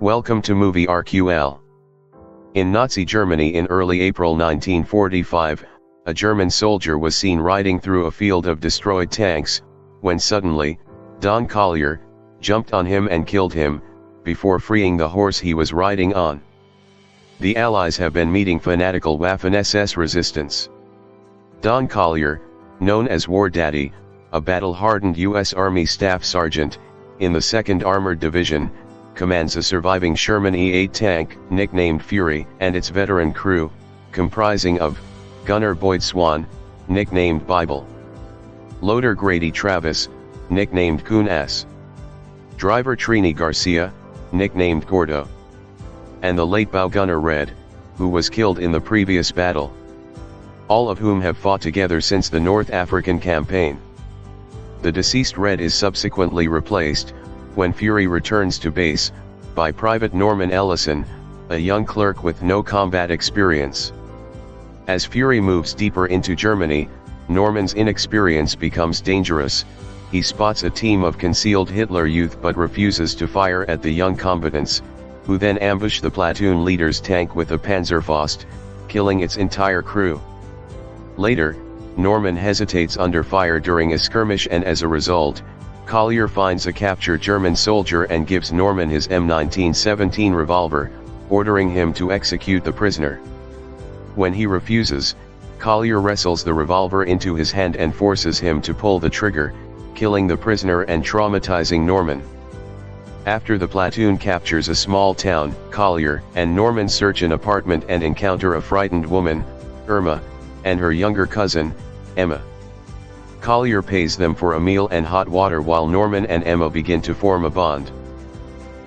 Welcome to Movie RQL. In Nazi Germany in early April 1945, a German soldier was seen riding through a field of destroyed tanks, when suddenly, Don Collier jumped on him and killed him, before freeing the horse he was riding on. The Allies have been meeting fanatical Waffen-SS resistance. Don Collier, known as War Daddy, a battle-hardened U.S. Army Staff Sergeant, in the 2nd Armored Division, commands a surviving Sherman E-8 tank, nicknamed Fury, and its veteran crew, comprising of Gunner Boyd Swan, nicknamed Bible; Loader Grady Travis, nicknamed Coon S; Driver Trini Garcia, nicknamed Gordo; and the late bow gunner Red, who was killed in the previous battle. All of whom have fought together since the North African campaign. The deceased Red is subsequently replaced, when Fury returns to base, by Private Norman Ellison, a young clerk with no combat experience. As Fury moves deeper into Germany, Norman's inexperience becomes dangerous. He spots a team of concealed Hitler Youth but refuses to fire at the young combatants, who then ambush the platoon leader's tank with a Panzerfaust, killing its entire crew. Later, Norman hesitates under fire during a skirmish, and as a result, Collier finds a captured German soldier and gives Norman his M1917 revolver, ordering him to execute the prisoner. When he refuses, Collier wrestles the revolver into his hand and forces him to pull the trigger, killing the prisoner and traumatizing Norman. After the platoon captures a small town, Collier and Norman search an apartment and encounter a frightened woman, Irma, and her younger cousin, Emma. Collier pays them for a meal and hot water while Norman and Emma begin to form a bond.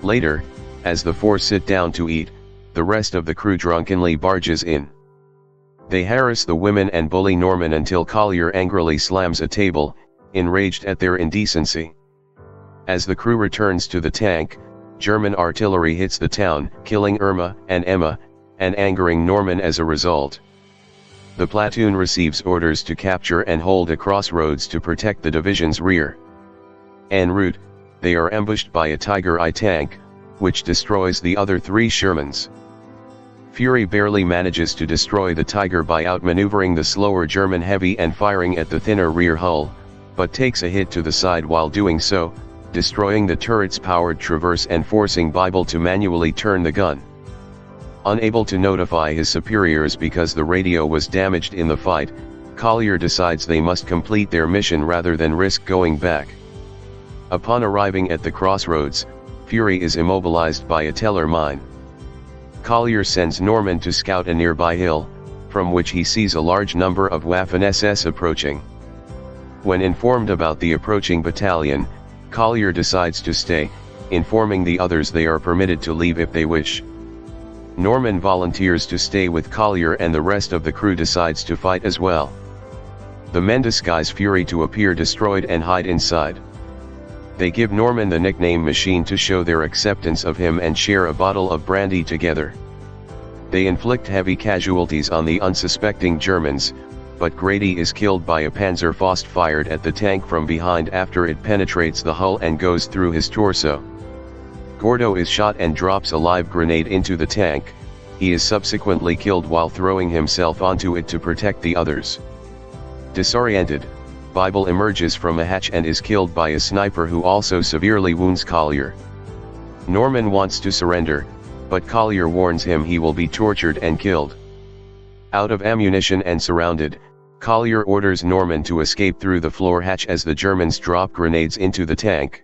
Later, as the four sit down to eat, the rest of the crew drunkenly barges in. They harass the women and bully Norman until Collier angrily slams a table, enraged at their indecency. As the crew returns to the tank, German artillery hits the town, killing Irma and Emma, and angering Norman as a result. The platoon receives orders to capture and hold a crossroads to protect the division's rear. En route, they are ambushed by a Tiger I tank, which destroys the other 3 Shermans. Fury barely manages to destroy the Tiger by outmaneuvering the slower German heavy and firing at the thinner rear hull, but takes a hit to the side while doing so, destroying the turret's powered traverse and forcing Bible to manually turn the gun. Unable to notify his superiors because the radio was damaged in the fight, Collier decides they must complete their mission rather than risk going back. Upon arriving at the crossroads, Fury is immobilized by a Teller mine. Collier sends Norman to scout a nearby hill, from which he sees a large number of Waffen-SS approaching. When informed about the approaching battalion, Collier decides to stay, informing the others they are permitted to leave if they wish. Norman volunteers to stay with Collier and the rest of the crew decides to fight as well. The men disguise Fury to appear destroyed and hide inside. They give Norman the nickname Machine to show their acceptance of him and share a bottle of brandy together. They inflict heavy casualties on the unsuspecting Germans, but Grady is killed by a Panzerfaust fired at the tank from behind after it penetrates the hull and goes through his torso. Gordo is shot and drops a live grenade into the tank. He is subsequently killed while throwing himself onto it to protect the others. Disoriented, Bible emerges from a hatch and is killed by a sniper who also severely wounds Collier. Norman wants to surrender, but Collier warns him he will be tortured and killed. Out of ammunition and surrounded, Collier orders Norman to escape through the floor hatch as the Germans drop grenades into the tank.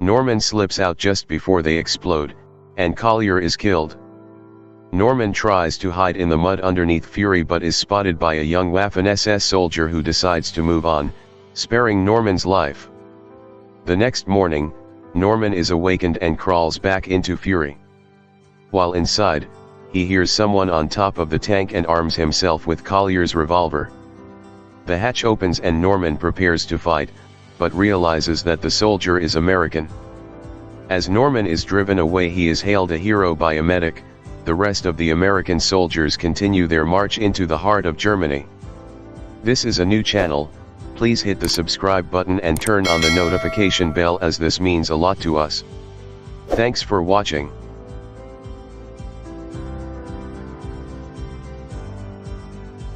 Norman slips out just before they explode, and Collier is killed. Norman tries to hide in the mud underneath Fury but is spotted by a young Waffen-SS soldier who decides to move on, sparing Norman's life. The next morning, Norman is awakened and crawls back into Fury. While inside, he hears someone on top of the tank and arms himself with Collier's revolver. The hatch opens and Norman prepares to fight, but realizes that the soldier is American. As Norman is driven away, he is hailed a hero by a medic. The rest of the American soldiers continue their march into the heart of Germany. This is a new channel, please hit the subscribe button and turn on the notification bell as this means a lot to us. Thanks for watching.